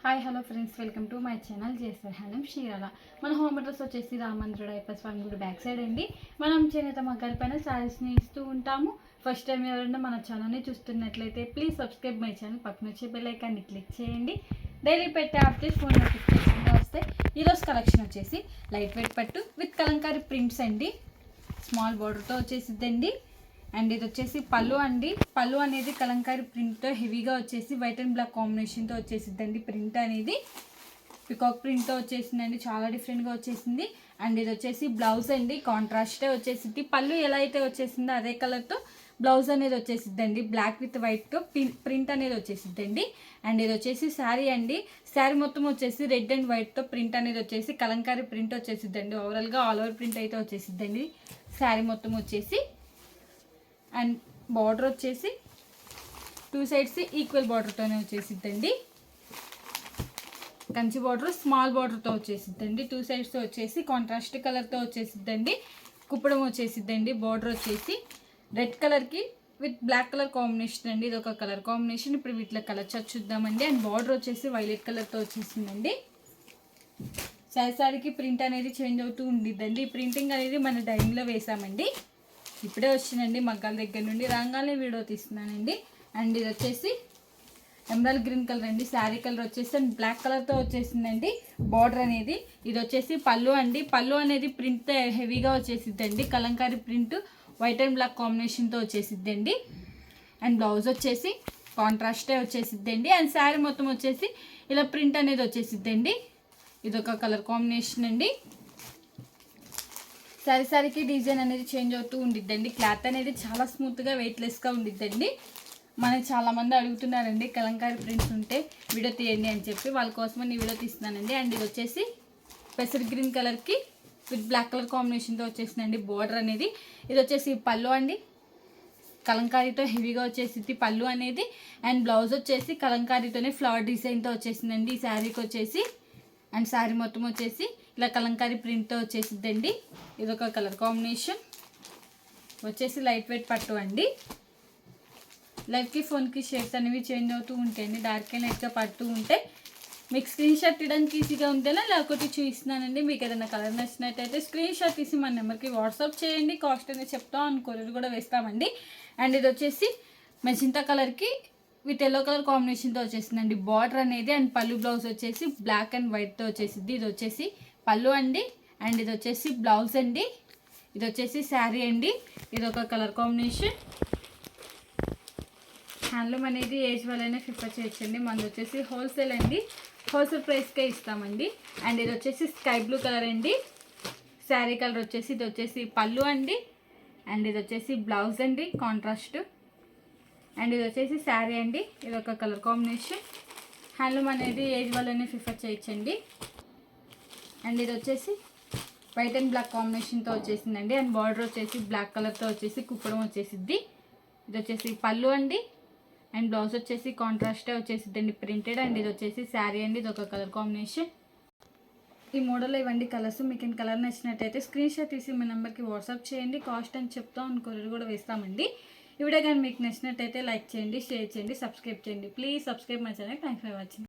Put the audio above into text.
Hi hello friends, welcome to my channel జేసర్ handloom Chirala. మన home address వచ్చేసి రామంద్రుడు ఐపస్ స్వామి గుడి బ్యాక్ సైడ్ అండి. మనం చేనేత మగ్గాల పైన శారీస్ని ఇస్తూ ఉంటాము. ఫస్ట్ టైం ఎవరైనా మన ఛానల్ని చూస్తున్నట్లయితే ప్లీజ్ సబ్స్క్రైబ్ మై ఛానల్, పక్కన వచ్చే బెల్ ఐకాన్ని క్లిక్ చేయండి. డైలీ పెట్టే అప్డేట్స్ ఫోన్ నోటిఫికేషన్గా వస్తాయి. ఈరోజు కలెక్షన్ వచ్చేసి లైట్ వెయిట్ పట్టు విత్ కలంకారీ ప్రింట్స్ అండి. స్మాల్ బార్డర్తో వచ్చేసిద్దండి. అండ్ ఇది వచ్చేసి పళ్ళు అండి. పళ్ళు అనేది కలంకారీ ప్రింట్తో హెవీగా వచ్చేసి వైట్ అండ్ బ్లాక్ కాంబినేషన్తో వచ్చేసిద్దండి. ప్రింట్ అనేది పికాక్ ప్రింట్తో వచ్చేసిందండి, చాలా డిఫరెంట్గా వచ్చేసింది. అండ్ ఇది వచ్చేసి బ్లౌజ్ అండి, కాంట్రాస్టే వచ్చేసింది. పళ్ళు ఎలా అయితే వచ్చేసిందో అదే కలర్తో బ్లౌజ్ అనేది వచ్చేసిద్దండి. బ్లాక్ విత్ వైట్తో ప్రింట్ అనేది వచ్చేసిద్దండి. అండ్ ఇది వచ్చేసి శారీ అండి. శారీ మొత్తం వచ్చేసి రెడ్ అండ్ వైట్తో ప్రింట్ అనేది వచ్చేసి కలంకారీ ప్రింట్ వచ్చేసిద్దండి. ఓవరాల్గా ఆల్ ఓవర్ ప్రింట్ అయితే వచ్చేసిద్దండి శారీ మొత్తం వచ్చేసి. అండ్ బార్డర్ వచ్చేసి టూ సైడ్స్ ఈక్వల్ బార్డర్తోనే వచ్చేసిద్దండి. కంచి బార్డర్ స్మాల్ బార్డర్తో వచ్చేసిద్దండి. టూ సైడ్స్ వచ్చేసి కాంట్రాస్ట్ కలర్తో వచ్చేసిద్దండి. కుప్పడం వచ్చేసిద్దండి. బార్డర్ వచ్చేసి రెడ్ కలర్కి విత్ బ్లాక్ కలర్ కాంబినేషన్ అండి. ఇది ఒక కలర్ కాంబినేషన్. ఇప్పుడు వీటిలో కలర్ చార్ట్ చూద్దామండి. అండ్ బార్డర్ వచ్చేసి వైలెట్ కలర్తో వచ్చేసిందండి. శారీకి ప్రింట్ అనేది చేంజ్ అవుతూ ఉండిద్దండి. ఈ ప్రింటింగ్ అనేది మన డైనింగ్లో వేసామండి. ఇప్పుడే వచ్చిందండి మగ్గాల దగ్గర నుండి, రాగానే వీడియో తీస్తున్నానండి. అండ్ ఇది వచ్చేసి ఎమరాల్డ్ గ్రీన్ కలర్ అండి. శారీ కలర్ వచ్చేసి అండ్ బ్లాక్ కలర్తో వచ్చేసిందండి బార్డర్ అనేది. ఇది వచ్చేసి పళ్ళు అండి. పళ్ళు అనేది ప్రింట్ హెవీగా వచ్చేసిద్దండి. Kalamkari print white and black కాంబినేషన్తో వచ్చేసిద్దండి. అండ్ బ్లౌజ్ వచ్చేసి కాంట్రాస్టే వచ్చేసిద్దండి. అండ్ శారీ మొత్తం వచ్చేసి ఇలా ప్రింట్ అనేది వచ్చేసిద్దండి. ఇది ఒక కలర్ కాంబినేషన్ అండి. శారీకి డిజైన్ అనేది చేంజ్ అవుతూ ఉండిద్దండి. క్లాత్ అనేది చాలా స్మూత్గా వెయిట్లెస్గా ఉండిద్దండి. మనకి చాలామంది అడుగుతున్నారండి కలంకారీ ప్రింట్స్ ఉంటే వీడియో తీయండి అని చెప్పి, వాళ్ళ కోసమని వీడియో తీస్తున్నానండి. అండ్ ఇది వచ్చేసి పెసర్ గ్రీన్ కలర్కి విత్ బ్లాక్ కలర్ కాంబినేషన్తో వచ్చేసిందండి బార్డర్ అనేది. ఇది వచ్చేసి పళ్ళు అండి. కలంకారీతో హెవీగా వచ్చేసింది పళ్ళు అనేది. అండ్ బ్లౌజ్ వచ్చేసి కలంకారీతోనే ఫ్లవర్ డిజైన్తో వచ్చేసిందండి ఈ శారీకి వచ్చేసి. అండ్ శారీ మొత్తం వచ్చేసి ఇలా కలంకారీ ప్రింట్తో వచ్చేసిద్దండి. ఇది ఒక కలర్ కాంబినేషన్ వచ్చేసి లైట్ వెయిట్ పట్టు అండి. లైఫ్కి ఫోన్కి షేడ్స్ అనేవి చేంజ్ అవుతూ ఉంటాయండి. డార్క్ అండ్ లైట్గా పడుతూ ఉంటే మీకు స్క్రీన్ షాట్ తీయడానికి ఈజీగా ఉంటేనే లేకపోతే చూపిస్తున్నానండి. మీకు ఏదైనా కలర్ నచ్చినట్టయితే స్క్రీన్ షాట్ తీసి మన నెంబర్కి వాట్సాప్ చేయండి. కాస్ట్ అనేది చెప్తాం, అని కొరియర్ కూడా వేస్తామండి. అండ్ ఇది వచ్చేసి మెజంతా కలర్కి విత్ ఎల్లో కలర్ కాంబినేషన్తో వచ్చేసిందండి బార్డర్ అనేది. అండ్ పళ్ళు బ్లౌజ్ వచ్చేసి బ్లాక్ అండ్ వైట్తో వచ్చేసింది. ఇది వచ్చేసి పళ్ళు అండి. అండ్ ఇది వచ్చేసి బ్లౌజ్ అండి. ఇది వచ్చేసి శారీ అండి. ఇది ఒక కలర్ కాంబినేషన్. హ్యాండ్లూమ్ అనేది ఏజ్ వాళ్ళైనా ప్రిఫర్ చేయొచ్చండి. మనది వచ్చేసి హోల్సేల్ అండి, హోల్సేల్ ప్రైస్కే ఇస్తామండి. అండ్ ఇది వచ్చేసి స్కై బ్లూ కలర్ అండి. శారీ కలర్ వచ్చేసి ఇది వచ్చేసి పళ్ళు అండి. అండ్ ఇది వచ్చేసి బ్లౌజ్ అండి కాంట్రాస్ట్. అండ్ ఇది వచ్చేసి శారీ అండి. ఇది ఒక కలర్ కాంబినేషన్. హ్యాండ్లూమ్ అనేది ఏజ్ వాళ్ళైనా ప్రిఫర్ చేయొచ్చండి. అండ్ ఇది వచ్చేసి వైట్ అండ్ బ్లాక్ కాంబినేషన్తో వచ్చేసిందండి. అండ్ బార్డర్ వచ్చేసి బ్లాక్ కలర్తో వచ్చేసి కుప్పడం వచ్చేసిద్ది. ఇది వచ్చేసి పళ్ళు అండి. అండ్ బ్లౌజ్ వచ్చేసి కాంట్రాస్టే వచ్చేసిద్దండి ప్రింటెడ్. అండ్ ఇది వచ్చేసి శారీ అండి. ఇది ఒక కలర్ కాంబినేషన్. ఈ మోడల్లో ఇవ్వండి కలర్స్. మీకు ఈ కలర్ నచ్చినట్టయితే స్క్రీన్ షాట్ తీసి మీ నెంబర్కి వాట్సాప్ చేయండి. కాస్ట్ అని చెప్తాం, అని కొరియర్ కూడా వేస్తామండి. ఈ వీడియో కానీ మీకు నచ్చినట్టయితే లైక్ చేయండి, షేర్ చేయండి, సబ్స్క్రైబ్ చేయండి. Please subscribe my channel. Thanks for watching.